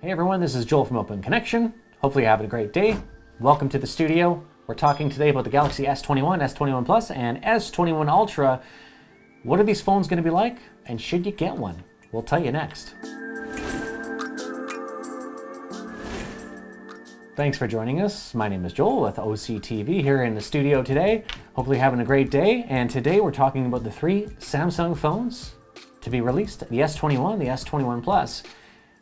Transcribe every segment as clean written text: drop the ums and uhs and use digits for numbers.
Hey everyone, this is Joel from Open Connection. Hopefully you're having a great day. Welcome to the studio. We're talking today about the Galaxy S21, S21 Plus, and S21 Ultra. What are these phones going to be like, and should you get one? We'll tell you next. Thanks for joining us. My name is Joel with OCTV here in the studio today. Hopefully you're having a great day, and today we're talking about the three Samsung phones to be released, the S21, the S21 Plus,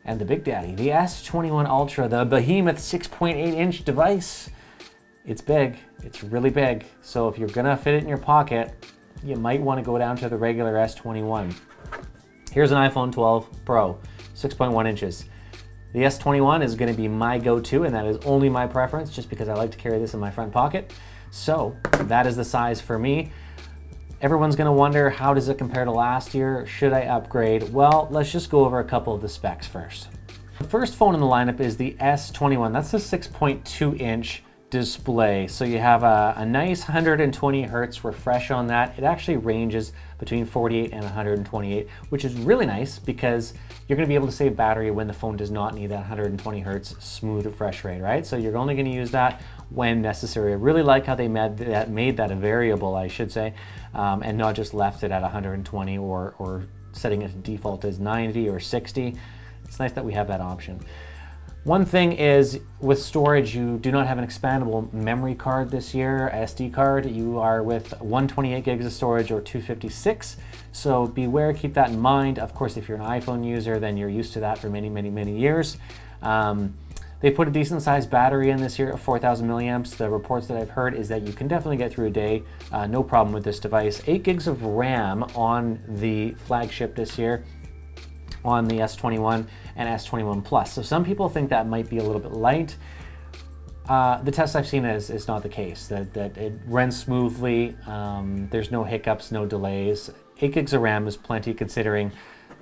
and the Big Daddy, the S21 Ultra, the behemoth 6.8-inch device. It's big, it's really big. So if you're gonna fit it in your pocket, you might wanna go down to the regular S21. Here's an iPhone 12 Pro, 6.1 inches. The S21 is gonna be my go-to, and that is only my preference, just because I like to carry this in my front pocket. So that is the size for me. Everyone's gonna wonder, how does it compare to last year? Should I upgrade? Well, let's just go over a couple of the specs first. The first phone in the lineup is the S21. That's the 6.2-inch display. So you have a nice 120 hertz refresh on that. It actually ranges between 48 and 128, which is really nice because you're gonna be able to save battery when the phone does not need that 120 hertz smooth refresh rate, right? So you're only gonna use that when necessary. I really like how they made that a variable, I should say, and not just left it at 120 or setting it to default as 90 or 60. It's nice that we have that option. One thing is, with storage, you do not have an expandable memory card this year, SD card. You are with 128 gigs of storage or 256. So beware, keep that in mind. Of course, if you're an iPhone user, then you're used to that for many, many, many years. They put a decent sized battery in this year, 4,000 milliamps. The reports that I've heard is that you can definitely get through a day, no problem with this device. 8 gigs of RAM on the flagship this year, on the S21 and S21 Plus. So some people think that might be a little bit light. The tests I've seen is not the case, that it runs smoothly, there's no hiccups, no delays. 8 gigs of RAM is plenty considering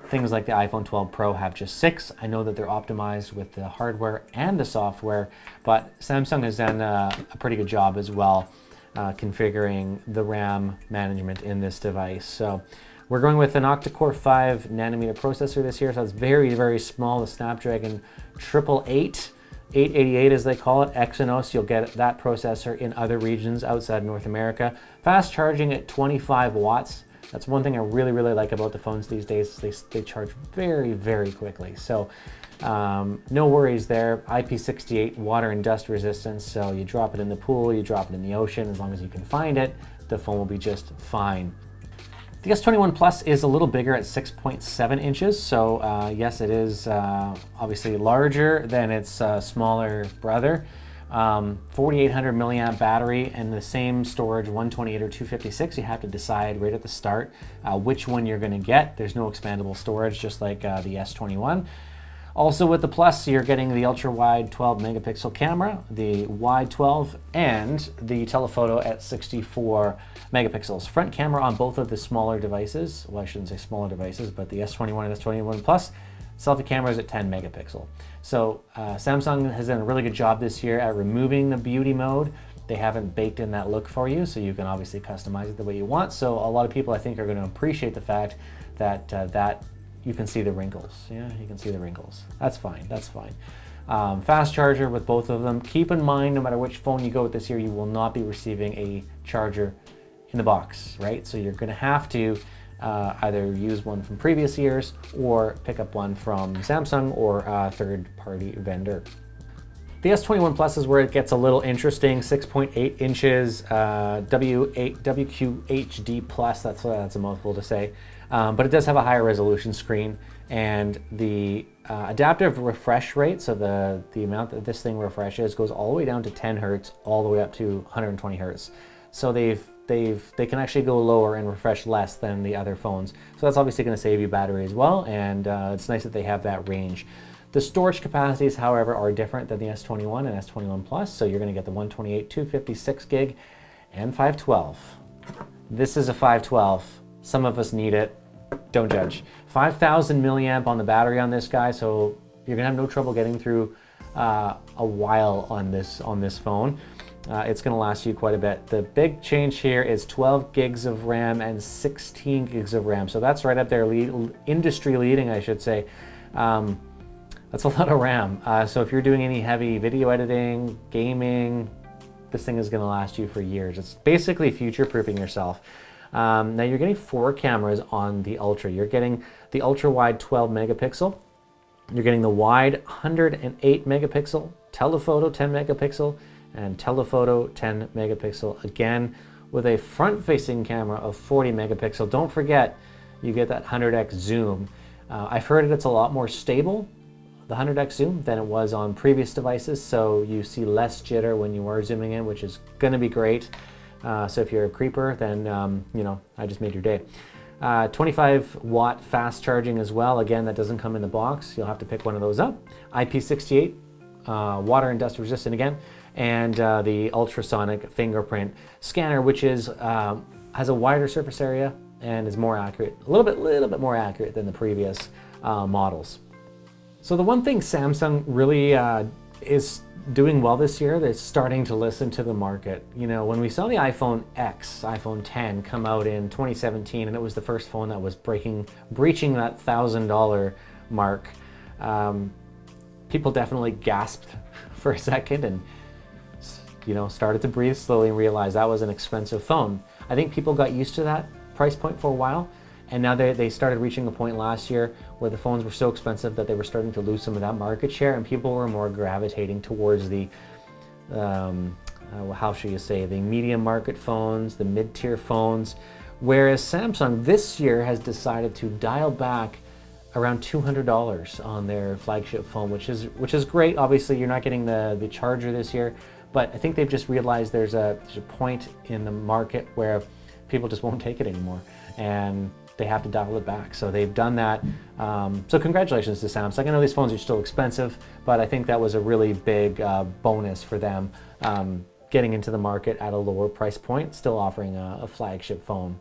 things like the iPhone 12 Pro have just 6. I know that they're optimized with the hardware and the software, but Samsung has done a pretty good job as well configuring the RAM management in this device. So we're going with an Octa-core 5 nanometer processor this year, so it's very, very small. The Snapdragon 888 as they call it, Exynos. You'll get that processor in other regions outside North America. Fast charging at 25 watts. That's one thing I really, really like about the phones these days. They charge very, very quickly. So no worries there. IP68 water and dust resistance. So you drop it in the pool, you drop it in the ocean, as long as you can find it, the phone will be just fine. The S21 Plus is a little bigger at 6.7 inches. So yes, it is obviously larger than its smaller brother. 4800 milliamp battery and the same storage, 128 or 256. You have to decide right at the start which one you're going to get. There's no expandable storage, just like the S21. Also with the Plus, you're getting the ultra wide 12 megapixel camera, the wide 12, and the telephoto at 64 megapixels. Front camera on both of the smaller devices. Well, I shouldn't say smaller devices, but the S21 and S21 Plus. Selfie camera is at 10 megapixel. So Samsung has done a really good job this year at removing the beauty mode. They haven't baked in that look for you, so you can obviously customize it the way you want. So a lot of people, I think, are going to appreciate the fact that you can see the wrinkles. Yeah, you can see the wrinkles. That's fine, that's fine. Fast charger with both of them. Keep in mind, no matter which phone you go with this year, you will not be receiving a charger in the box, right? So you're going to have to either use one from previous years or pick up one from Samsung or a third-party vendor. The S21 Plus is where it gets a little interesting. 6.8 inches, WQHD Plus, that's a mouthful to say. But it does have a higher resolution screen, and the adaptive refresh rate, so the amount that this thing refreshes, goes all the way down to 10 hertz, all the way up to 120 hertz. So they can actually go lower and refresh less than the other phones. So that's obviously going to save you battery as well, and it's nice that they have that range. The storage capacities, however, are different than the S21 and S21 Plus, so you're going to get the 128, 256 gig, and 512. This is a 512. Some of us need it. Don't judge. 5,000 milliamp on the battery on this guy, so you're going to have no trouble getting through a while on this phone. It's going to last you quite a bit. The big change here is 12 gigs of RAM and 16 gigs of RAM. So that's right up there, industry leading, I should say. That's a lot of RAM. So if you're doing any heavy video editing, gaming, this thing is going to last you for years. It's basically future-proofing yourself. Now you're getting 4 cameras on the Ultra. You're getting the ultra-wide 12 megapixel. You're getting the wide 108 megapixel, telephoto 10 megapixel, and telephoto 10 megapixel. Again, with a front-facing camera of 40 megapixel. Don't forget, you get that 100x zoom. I've heard it's a lot more stable, the 100x zoom, than it was on previous devices, so you see less jitter when you are zooming in, which is going to be great. So if you're a creeper, then you know, I just made your day. 25 watt fast charging as well. Again, that doesn't come in the box. You'll have to pick one of those up. IP68, water and dust resistant again, and the ultrasonic fingerprint scanner, which is has a wider surface area and is more accurate, a little bit more accurate than the previous models. So the one thing Samsung really is doing well this year, they're starting to listen to the market. You know, when we saw the iPhone X, iPhone 10 come out in 2017, and it was the first phone that was breaching that $1,000 mark, people definitely gasped for a second and, you know, started to breathe slowly and realize that was an expensive phone. I think people got used to that price point for a while, and now they started reaching a point last year where the phones were so expensive that they were starting to lose some of that market share, and people were more gravitating towards the, how should you say, the medium market phones, the mid-tier phones, whereas Samsung this year has decided to dial back around $200 on their flagship phone, which is great. Obviously, you're not getting the charger this year, but I think they've just realized there's a point in the market where people just won't take it anymore, and they have to dial it back. So they've done that. So congratulations to Samsung. I know these phones are still expensive, but I think that was a really big bonus for them, getting into the market at a lower price point, still offering a flagship phone.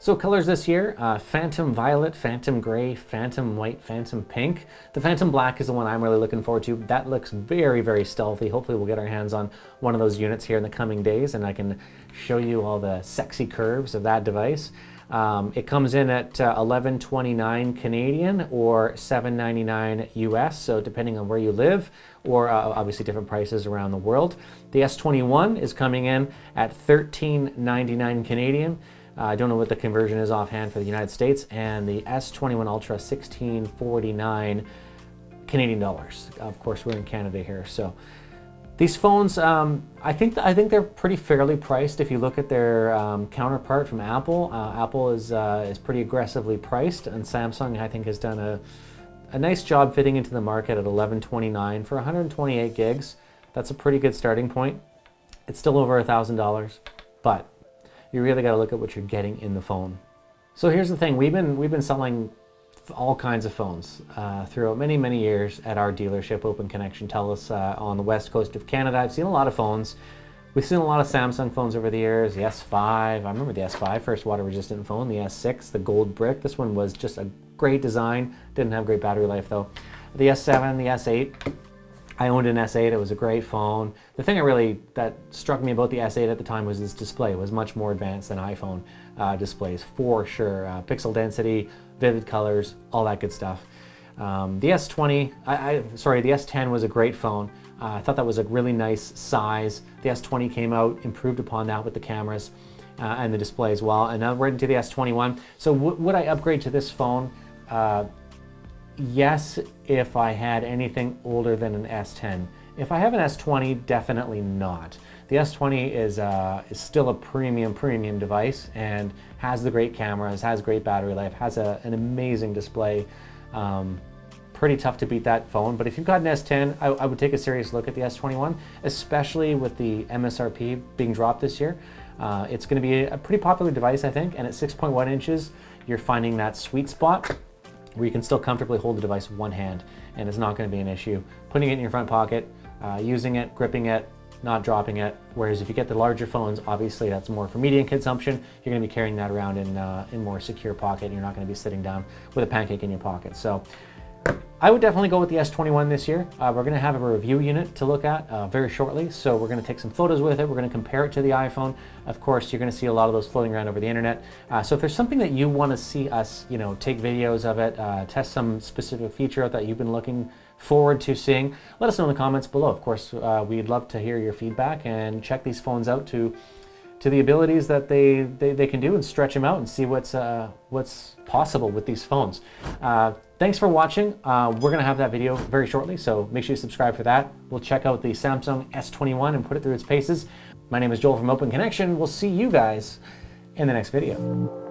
So colors this year, Phantom Violet, Phantom Gray, Phantom White, Phantom Pink. The Phantom Black is the one I'm really looking forward to. That looks very, very stealthy. Hopefully we'll get our hands on one of those units here in the coming days, and I can show you all the sexy curves of that device. It comes in at $11.29 Canadian or $7.99 US, so depending on where you live, or obviously different prices around the world. The S21 is coming in at $13.99 Canadian. I don't know what the conversion is offhand for the United States, and the S21 Ultra $16.49 Canadian dollars. Of course, we're in Canada here, so these phones, I think they're pretty fairly priced. If you look at their counterpart from Apple, Apple is pretty aggressively priced, and Samsung I think has done a nice job fitting into the market at $11.29 for 128 gigs. That's a pretty good starting point. It's still over $1,000, but you really got to look at what you're getting in the phone. So here's the thing, we've been selling all kinds of phones throughout many years at our dealership, Open Connection Tele, on the west coast of Canada. I've seen a lot of phones. We've seen a lot of Samsung phones over the years, the S5, I remember the S5, first water resistant phone, the S6, the gold brick. This one was just a great design, didn't have great battery life though. The S7, the S8, I owned an S8, it was a great phone. The thing that struck me about the S8 at the time was its display. It was much more advanced than iPhone displays, for sure. Pixel density, vivid colors, all that good stuff. The S20, the S10 was a great phone. I thought that was a really nice size. The S20 came out, improved upon that with the cameras and the display as well. And now we're into the S21. So would I upgrade to this phone? Yes, if I had anything older than an S10. If I have an S20, definitely not. The S20 is still a premium device and has the great cameras, has great battery life, has an amazing display. Pretty tough to beat that phone, but if you've got an S10, I would take a serious look at the S21, especially with the MSRP being dropped this year. It's going to be a pretty popular device, I think, and at 6.1 inches, you're finding that sweet spot where you can still comfortably hold the device with one hand, and it's not going to be an issue. Putting it in your front pocket, using it, gripping it, not dropping it. Whereas if you get the larger phones, obviously that's more for media consumption. You're going to be carrying that around in more secure pocket, and you're not going to be sitting down with a pancake in your pocket. So I would definitely go with the S21 this year. We're going to have a review unit to look at very shortly, so we're going to take some photos with it. We're going to compare it to the iPhone. Of course, you're going to see a lot of those floating around over the internet. So if there's something that you want to see us, take videos of it, test some specific feature that you've been looking forward to seeing, let us know in the comments below. Of course, we'd love to hear your feedback and check these phones out to the abilities that they can do and stretch them out and see what's possible with these phones. Thanks for watching. We're going to have that video very shortly, so make sure you subscribe for that. We'll check out the Samsung S21 and put it through its paces. My name is Joel from Open Connection. We'll see you guys in the next video.